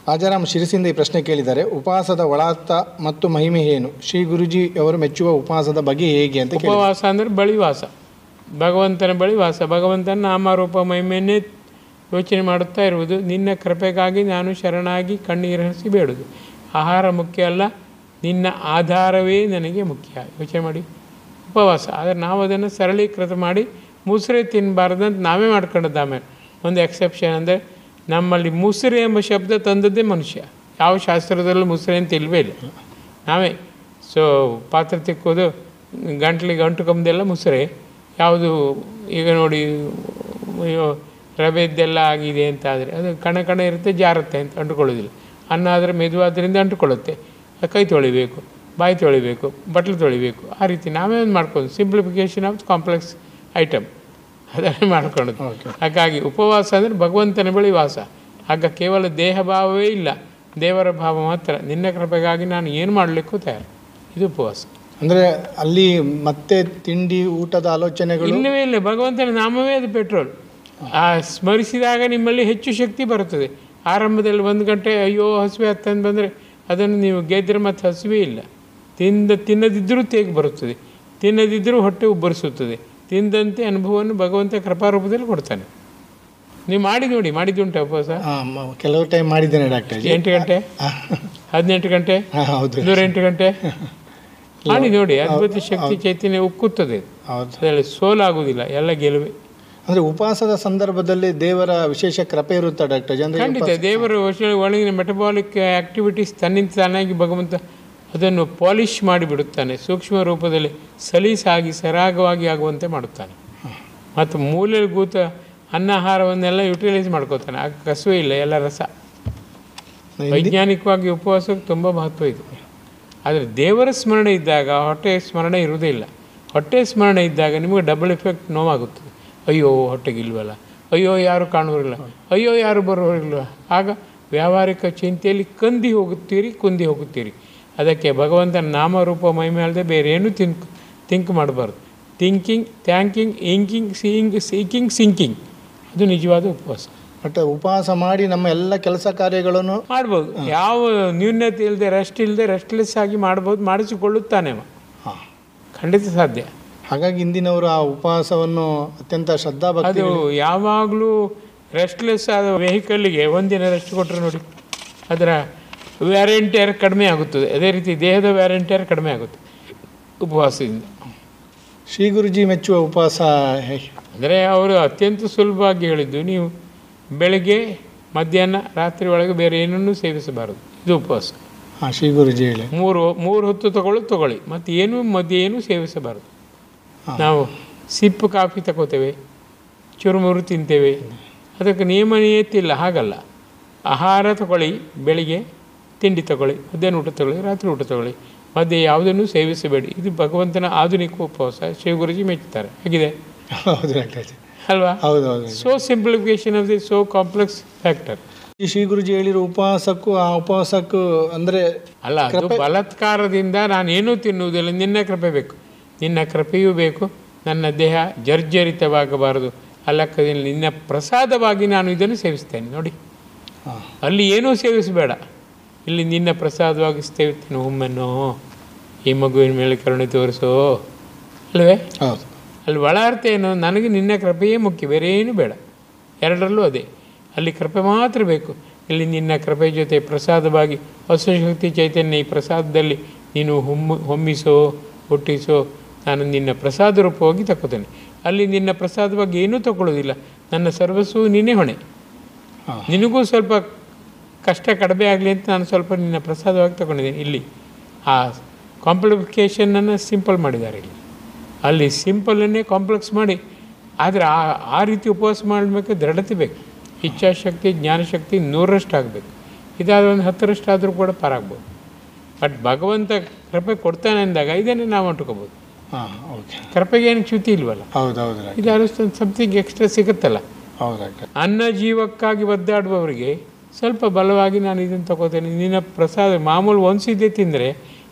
ರಾಜಾರಾಮ್ ಶಿರಸಿಂದ ಈ ಪ್ರಶ್ನೆ ಕೇಳಿದ್ದಾರೆ. ಉಪವಾಸದ ಒಳಾರ್ಥ ಮತ್ತು ಮಹಿಮೆ ಏನು? ಶ್ರೀ ಗುರುಜಿ ಅವರು ಮೆಚ್ಚುವ ಉಪವಾಸದ ಬಗ್ಗೆ ಹೇಗೆ ಅಂತ ಕೇಳಿ. ಉಪವಾಸ ಅಂದರೆ ಬಳಿವಾಸ, ಭಗವಂತನ ಬಳಿವಾಸ, ಭಗವಂತನ ನಾಮರೂಪ ಮಹಿಮೆಯನ್ನೇ ಯೋಚನೆ ಮಾಡುತ್ತಾ ಇರುವುದು. ನಿನ್ನ ಕೃಪೆಗಾಗಿ ನಾನು ಶರಣಾಗಿ ಕಣ್ಣೀರು ಹರಿಸಿ ಬೇಡುವುದು. ಆಹಾರ ಮುಖ್ಯ ಅಲ್ಲ, ನಿನ್ನ ಆಧಾರವೇ ನನಗೆ ಮುಖ್ಯ. ಯೋಚನೆ ಮಾಡಿ, ಉಪವಾಸ. ಆದರೆ ನಾವು ಅದನ್ನು ಸರಳೀಕೃತ ಮಾಡಿ ಮುಸುರೆ ತಿನ್ನಬಾರ್ದಂತ ನಾವೇ ಮಾಡ್ಕೊಂಡದ್ದು. ಆಮೇಲೆ ಒಂದು ಎಕ್ಸೆಪ್ಷನ್ ಅಂದರೆ ನಮ್ಮಲ್ಲಿ ಮುಸುರೆ ಎಂಬ ಶಬ್ದ ತಂದದ್ದೇ ಮನುಷ್ಯ. ಯಾವ ಶಾಸ್ತ್ರದಲ್ಲೂ ಮುಸುರೆ ಅಂತ ಇಲ್ಲವೇ ಇಲ್ಲ. ನಾವೇ ಪಾತ್ರೆ ತಿಕ್ಕೋದು, ಗಂಟ್ಲಿಗೆ ಅಂಟು ಕಂಬದೆಲ್ಲ ಮುಸುರೆ. ಯಾವುದು ಈಗ ನೋಡಿ, ಅಯ್ಯೋ ರವೆದ್ದೆಲ್ಲ ಆಗಿದೆ ಅಂತ ಆದರೆ ಅದು ಕಣ ಇರುತ್ತೆ, ಜಾರುತ್ತೆ ಅಂತ ಅಂಟುಕೊಳ್ಳೋದಿಲ್ಲ. ಅನ್ನ ಆದರೆ ಮೆದುವಾದ್ರಿಂದ ಅಂಟುಕೊಳ್ಳುತ್ತೆ. ಕೈ ತೊಳಿಬೇಕು, ಬಾಯಿ ತೊಳಿಬೇಕು, ಬಟ್ಲು ತೊಳಿಬೇಕು. ಆ ರೀತಿ ನಾವೇ ಒಂದು ಮಾಡ್ಕೊಂಡು ಸಿಂಪ್ಲಿಫಿಕೇಷನ್ ಆಫ್ ಕಾಂಪ್ಲೆಕ್ಸ್ ಐಟಮ್ ಅದನ್ನೇ ಮಾಡ್ಕೊಳ್ಳೋದು. ಹಾಗಾಗಿ ಉಪವಾಸ ಅಂದರೆ ಭಗವಂತನ ಬಳಿ ವಾಸ. ಆಗ ಕೇವಲ ದೇಹ ಭಾವವೇ ಇಲ್ಲ, ದೇವರ ಭಾವ ಮಾತ್ರ. ನಿನ್ನ ಕೃಪೆಗಾಗಿ ನಾನು ಏನು ಮಾಡಲಿಕ್ಕೂ ತಯಾರು. ಇದು ಉಪವಾಸ. ಅಂದರೆ ಅಲ್ಲಿ ಮತ್ತೆ ತಿಂಡಿ ಊಟದ ಆಲೋಚನೆಗಳು ಇನ್ನವೇ ಇಲ್ಲ. ಭಗವಂತನ ನಾಮವೇ ಅದು ಪೆಟ್ರೋಲ್. ಆ ಸ್ಮರಿಸಿದಾಗ ನಿಮ್ಮಲ್ಲಿ ಹೆಚ್ಚು ಶಕ್ತಿ ಬರುತ್ತದೆ. ಆರಂಭದಲ್ಲಿ 1 ಗಂಟೆ ಅಯ್ಯೋ ಹಸಿವೆ ಹತ್ತಂದು ಬಂದರೆ ಅದನ್ನು ನೀವು ಗೆದ್ದರೆ ಮತ್ತೆ ಹಸಿವೆ ಇಲ್ಲ. ತಿನ್ನದಿದ್ದರೂ ತೇಗ ಬರುತ್ತದೆ, ತಿನ್ನದಿದ್ದರೂ ಹೊಟ್ಟೆ ಉಬ್ಬರಿಸುತ್ತದೆ. ತಿಂದಂತೆ ಅನುಭವವನ್ನು ಭಗವಂತ ಕೃಪಾರೂಪದಲ್ಲಿ ಕೊಡ್ತಾನೆ. ನೀವು ಮಾಡಿ ನೋಡಿ, ಮಾಡಿದ್ದುಂಟು ಉಪವಾಸ? ಕೆಲವು ಟೈಮ್ ಮಾಡಿದ್ದೇನೆ ಡಾಕ್ಟರ್. 8 ಗಂಟೆ 18 ಗಂಟೆ 108 ಗಂಟೆ ಮಾಡಿ ನೋಡಿ. ಅದ್ಭುತ ಶಕ್ತಿ ಚೈತನ್ಯ ಉಕ್ಕುತ್ತದೆ. ಅದರಲ್ಲಿ ಸೋಲಾಗುವುದಿಲ್ಲ, ಎಲ್ಲ ಗೆಲುವೆ. ಅಂದರೆ ಉಪವಾಸದ ಸಂದರ್ಭದಲ್ಲಿ ದೇವರ ವಿಶೇಷ ಕೃಪೆ ಇರುತ್ತೆ ಡಾಕ್ಟರ್. ಖಂಡಿತ ದೇವರ ಒಳಗಿನ ಮೆಟಬಾಲಿಕ್ ಆ್ಯಕ್ಟಿವಿಟೀಸ್ ತನ್ನಿಂದ ತಾನಾಗಿ ಭಗವಂತ ಅದನ್ನು ಪಾಲಿಷ್ ಮಾಡಿಬಿಡುತ್ತಾನೆ. ಸೂಕ್ಷ್ಮ ರೂಪದಲ್ಲಿ ಸಲೀಸಾಗಿ ಸರಾಗವಾಗಿ ಆಗುವಂತೆ ಮಾಡುತ್ತಾನೆ. ಮತ್ತು ಮೂಲಭೂತ ಅನ್ನಾಹಾರವನ್ನೆಲ್ಲ ಯುಟಿಲೈಸ್ ಮಾಡ್ಕೋತಾನೆ. ಆಗ ಕಸುವೆ ಇಲ್ಲ, ಎಲ್ಲ ರಸ. ವೈಜ್ಞಾನಿಕವಾಗಿ ಉಪವಾಸಕ್ಕೆ ತುಂಬ ಮಹತ್ವ ಇದೆ. ಆದರೆ ದೇವರ ಸ್ಮರಣೆ ಇದ್ದಾಗ ಹೊಟ್ಟೆಯ ಸ್ಮರಣೆ ಇರುವುದೇ ಇಲ್ಲ. ಹೊಟ್ಟೆ ಸ್ಮರಣೆ ಇದ್ದಾಗ ನಿಮಗೆ ಡಬಲ್ ಎಫೆಕ್ಟ್ ನೋವಾಗುತ್ತದೆ. ಅಯ್ಯೋ ಹೊಟ್ಟೆಗಿಲ್ವಲ್ಲ, ಅಯ್ಯೋ ಯಾರು ಕಾಣುವರಿಲ್ಲ, ಅಯ್ಯೋ ಯಾರು ಬರೋರಿಲ್ವ. ಆಗ ವ್ಯಾವಹಾರಿಕ ಚಿಂತೆಯಲ್ಲಿ ಕುಂದಿ ಹೋಗುತ್ತೀರಿ. ಅದಕ್ಕೆ ಭಗವಂತನ ನಾಮರೂಪ ಮಹಿಮೆ ಅಲ್ಲದೆ ಬೇರೆ ಏನೂ ಥಿಂಕ್ ಮಾಡಬಾರ್ದು. Thinking, thanking, inking, seeking, sinking, ಅದು ನಿಜವಾದ ಉಪವಾಸ. ಬಟ್ ಉಪವಾಸ ಮಾಡಿ ನಮ್ಮ ಎಲ್ಲ ಕೆಲಸ ಕಾರ್ಯಗಳನ್ನು ಮಾಡ್ಬೋದು. ಯಾವ ನ್ಯೂನ್ಯತೆ ಇಲ್ಲದೆ, ರೆಸ್ಟ್ಲೆಸ್ ಆಗಿ ಮಾಡ್ಬೋದು. ಮಾಡಿಸಿಕೊಳ್ಳುತ್ತಾನೆ ಖಂಡಿತ ಸಾಧ್ಯ. ಹಾಗಾಗಿ ಇಂದಿನವರು ಆ ಉಪವಾಸವನ್ನು ಅತ್ಯಂತ ಶ್ರದ್ಧಾಭಕ್ತಿ. ಅದು ಯಾವಾಗಲೂ ರೆಸ್ಟ್ಲೆಸ್ ಆದ ವೆಹಿಕಲ್ಗೆ ಒಂದಿನ ರೆಸ್ಟ್ ಕೊಟ್ಟರೆ ನೋಡಿ, ಅದರ ವ್ಯಾರಂಟಿಯರ್ ಕಡಿಮೆ ಆಗುತ್ತದೆ. ಅದೇ ರೀತಿ ದೇಹದ ವ್ಯಾರಂಟಿಯರ್ ಕಡಿಮೆ ಆಗುತ್ತೆ ಉಪವಾಸದಿಂದ. ಶ್ರೀ ಗುರುಜಿ ಮೆಚ್ಚುವ ಉಪವಾಸ ಅಂದರೆ ಅವರು ಅತ್ಯಂತ ಸುಲಭವಾಗಿ ಹೇಳಿದ್ದು, ನೀವು ಬೆಳಗ್ಗೆ ಮಧ್ಯಾಹ್ನ ರಾತ್ರಿ ಒಳಗೆ ಬೇರೆ ಏನನ್ನೂ ಸೇವಿಸಬಾರದು. ಇದು ಉಪವಾಸ. ಶ್ರೀ ಗುರುಜಿ ಹೇಳಿ ಮೂರು ಹೊತ್ತು ತಗೊಳ್ಳಿ, ಮತ್ತು ಏನೂ ಸೇವಿಸಬಾರದು. ನಾವು ಸಿಪ್ಪು ಕಾಫಿ ತಗೋತೇವೆ, ಚುರುಮುರು ತಿಂತೇವೆ, ಅದಕ್ಕೆ ನಿಯಮ ನಿಯತ್ತಿಲ್ಲ. ಹಾಗಲ್ಲ. ಆಹಾರ ತಗೊಳ್ಳಿ, ಬೆಳಿಗ್ಗೆ ತಿಂಡಿ ತಗೊಳ್ಳಿ, ಮಧ್ಯಾಹ್ನ ಊಟ ತಗೊಳ್ಳಿ, ರಾತ್ರಿ ಊಟ ತಗೊಳ್ಳಿ, ಮಧ್ಯೆ ಯಾವುದನ್ನು ಸೇವಿಸಬೇಡಿ. ಇದು ಭಗವಂತನ ಆಧುನಿಕ ಉಪವಾಸ. ಶ್ರೀ ಗುರುಜಿ ಮೆಚ್ಚುತ್ತಾರೆ. ಹೇಗಿದೆ ಅಲ್ವಾ? So simplification of the so complex factor. ಈ ಶ್ರೀ ಗುರುಜಿ ಹೇಳಿರೋ ಉಪವಾಸಕ್ಕೂ ಆ ಉಪವಾಸಕ್ಕೂ ಅಂದರೆ ಅಲ್ಲ, ಅದು ಬಲಾತ್ಕಾರದಿಂದ ನಾನೇನೂ ತಿನ್ನುವುದಿಲ್ಲ, ನಿನ್ನ ಕೃಪೆ ಬೇಕು. ನಿನ್ನ ಕೃಪೆಯೂ ಬೇಕು. ನನ್ನ ದೇಹ ಜರ್ಜರಿತವಾಗಬಾರದು. ಅಲ್ಲಕ್ಕದಲ್ಲಿ ನಿನ್ನ ಪ್ರಸಾದವಾಗಿ ನಾನು ಇದನ್ನು ಸೇವಿಸ್ತೇನೆ. ನೋಡಿ, ಅಲ್ಲಿ ಏನೂ ಸೇವಿಸಬೇಡ, ಇಲ್ಲಿ ನಿನ್ನ ಪ್ರಸಾದವಾಗಿ ಸೇವಿಸ್ತೇನೆ. ಒಮ್ಮೆನೋ ಈ ಮಗುವಿನ ಮೇಲೆ ಕರುಣೆ ತೋರಿಸೋ ಅಲ್ವೇ? ಅಲ್ಲಿ ಒಳ ಅರ್ಥ ಏನು? ನನಗೆ ನಿನ್ನ ಕೃಪೆಯೇ ಮುಖ್ಯ, ಬೇರೆ ಏನೂ ಬೇಡ. ಎರಡರಲ್ಲೂ ಅದೇ. ಅಲ್ಲಿ ಕೃಪೆ ಮಾತ್ರ ಬೇಕು. ಇಲ್ಲಿ ನಿನ್ನ ಕೃಪೆ ಜೊತೆ ಪ್ರಸಾದವಾಗಿ ಹೊಸಶಕ್ತಿ ಚೈತನ್ಯ ಈ ಪ್ರಸಾದದಲ್ಲಿ ನೀನು ಹೊಮ್ಮಿಸೋ, ಹುಟ್ಟಿಸೋ, ನಾನು ನಿನ್ನ ಪ್ರಸಾದ ರೂಪವಾಗಿ ತಗೋತೇನೆ. ಅಲ್ಲಿ ನಿನ್ನ ಪ್ರಸಾದವಾಗಿ ಏನೂ ತಗೊಳ್ಳೋದಿಲ್ಲ. ನನ್ನ ಸರ್ವಸ್ವೂ ನೀನೇ ಹೊಣೆ. ನಿನಗೂ ಸ್ವಲ್ಪ ಕಷ್ಟ ಕಡಿಮೆ ಆಗಲಿ ಅಂತ ನಾನು ಸ್ವಲ್ಪ ನಿನ್ನ ಪ್ರಸಾದವಾಗಿ ತಗೊಂಡಿದ್ದೇನೆ. ಇಲ್ಲಿ ಆ ಕಾಂಪ್ಲಿಫಿಕೇಷನನ್ನು ಸಿಂಪಲ್ ಮಾಡಿದ್ದಾರೆ. ಅಲ್ಲಿ ಸಿಂಪಲನ್ನೇ ಕಾಂಪ್ಲೆಕ್ಸ್ ಮಾಡಿ. ಆದರೆ ಆ ರೀತಿ ಉಪವಾಸ ಮಾಡಬೇಕು, ದೃಢತೆ ಬೇಕು, ಇಚ್ಛಾಶಕ್ತಿ, ಜ್ಞಾನಶಕ್ತಿ 100ರಷ್ಟು ಆಗಬೇಕು. ಇದಾದ ಒಂದು 10ರಷ್ಟು ಆದರೂ ಕೂಡ ಪಾರಾಗ್ಬೋದು. ಬಟ್ ಭಗವಂತ ಕೃಪೆ ಕೊಡ್ತಾನೆ ಅಂದಾಗ ಇದನ್ನೇ ನಾವು ಅಂಟ್ಕೋಬೋದು. ಕೃಪೆಗೆ ಏನು ಚ್ಯುತಿ ಇಲ್ವಲ್ಲ. ಇದಾದ ಸಮಥಿಂಗ್ ಎಕ್ಸ್ಟ್ರಾ ಸಿಗುತ್ತಲ್ಲ. ಅನ್ನ ಜೀವಕ್ಕಾಗಿ ಒದ್ದಾಡುವವರಿಗೆ ಸ್ವಲ್ಪ ಬಲವಾಗಿ ನಾನು ಇದನ್ನು ತಗೋತೇನೆ. ನಿನ್ನ ಪ್ರಸಾದ ಮಾಮೂಲು ಒಂದ್ಸಿದ್ದೆ ತಿಂದರೆ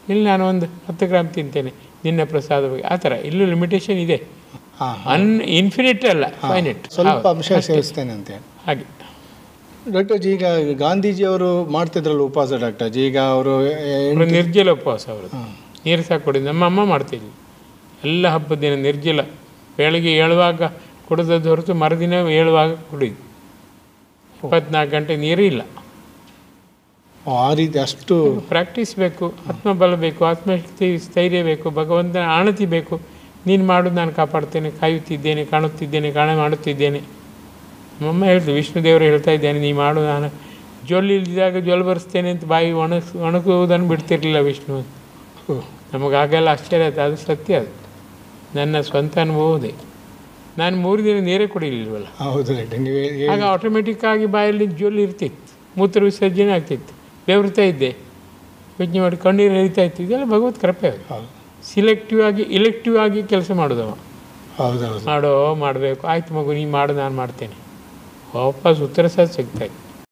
ಇಲ್ಲಿ ನಾನು ಒಂದು 10 ಗ್ರಾಮ್ ತಿಂತೇನೆ ನಿನ್ನ ಪ್ರಸಾದವಾಗಿ. ಆ ಥರ ಇಲ್ಲೂ ಲಿಮಿಟೇಷನ್ ಇದೆ. ಇನ್ಫಿನಿಟ್ ಅಲ್ಲ, ಫೈನೈಟ್. ಸ್ವಲ್ಪ ಅಂಶ ಸೇವಿಸ್ತೇನೆ ಅಂತ ಹಾಗೆ. ಡಾಕ್ಟರ್ ಜಿ, ಈಗ ಗಾಂಧೀಜಿಯವರು ಮಾಡ್ತಿದ್ರಲ್ಲ ಉಪವಾಸ ಡಾಕ್ಟರ್ ಜಿ, ಈಗ ಅವರು ಅವರು ನಿರ್ಜಲ ಉಪವಾಸ ಅವರು ನೀರು ಸಹ ಕುಡಿದು ನಮ್ಮ ಅಮ್ಮ ಮಾಡ್ತಿದ್ವಿ ಎಲ್ಲ ಹಬ್ಬದ ದಿನ ನಿರ್ಜಲ. ಬೆಳಗ್ಗೆ ಏಳುವಾಗ ಕುಡಿದದ್ದು ಹೊರತು ಮರುದಿನ ಏಳುವಾಗ ಕುಡಿದು 24 ಗಂಟೆ ನೀರು ಇಲ್ಲ. ಆ ರೀತಿ ಅಷ್ಟು ಪ್ರಾಕ್ಟೀಸ್ ಬೇಕು, ಆತ್ಮಬಲ ಬೇಕು, ಆತ್ಮಶಕ್ತಿ ಸ್ಥೈರ್ಯ ಬೇಕು, ಭಗವಂತನ ಆಣತಿ ಬೇಕು. ನೀನು ಮಾಡೋದು ನಾನು ಕಾಪಾಡ್ತೇನೆ, ಕಾಯುತ್ತಿದ್ದೇನೆ, ಕಾಣುತ್ತಿದ್ದೇನೆ, ಮಾಡುತ್ತಿದ್ದೇನೆ. ನಮ್ಮಮ್ಮ ಹೇಳ್ತು, ವಿಷ್ಣು ದೇವರು ಹೇಳ್ತಾ ಇದ್ದೇನೆ, ನೀ ಮಾಡು, ನಾನು ಜೊಲ್ಲಿಲ್ದಿದ್ದಾಗ ಜೊಲ್ಲು ಬರೆಸ್ತೇನೆ ಅಂತ ಬಾಯಿ ಒಣಗುವುದನ್ನು ಬಿಡ್ತಿರ್ಲಿಲ್ಲ ವಿಷ್ಣು. ನಮಗಾಗೆಲ್ಲ ಆಶ್ಚರ್ಯ ಆಯ್ತು. ಅದು ಸತ್ಯ, ಅದು ನನ್ನ ಸ್ವಂತ ಅನುಭವದೇ. ನಾನು 3 ದಿನ ನೀರೇ ಕುಡಿಲಿಲ್ವಲ್ಲ, ಹೌದು. ಆಗ ಆಟೋಮೆಟಿಕ್ಕಾಗಿ ಬಾಯಲ್ಲಿ ಜೊಲ್ಲು ಇರ್ತಿತ್ತು, ಮೂತ್ರ ವಿಸರ್ಜನೆ ಆಗ್ತಿತ್ತು, ಬೆವರ್ತಾ ಇದ್ದೆ, ಯೋಚನೆ ಮಾಡಿ ಕಣ್ಣೀರು ಹರಿತಾ ಇತ್ತು. ಇದೆಲ್ಲ ಭಗವತ್ ಕೃಪೆ. ಅದು ಸಿಲೆಕ್ಟಿವ್ ಆಗಿ ಇಲೆಕ್ಟಿವ್ ಆಗಿ ಕೆಲಸ ಮಾಡೋದವ. ಹೌದೌದು. ಮಾಡಬೇಕು, ಆಯ್ತು ಮಗು ನೀ ಮಾಡು, ನಾನು ಮಾಡ್ತೇನೆ, ವಾಪಸ್ ಉತ್ತರ ಸಹ ಸಿಗ್ತಾಯಿತ್ತು.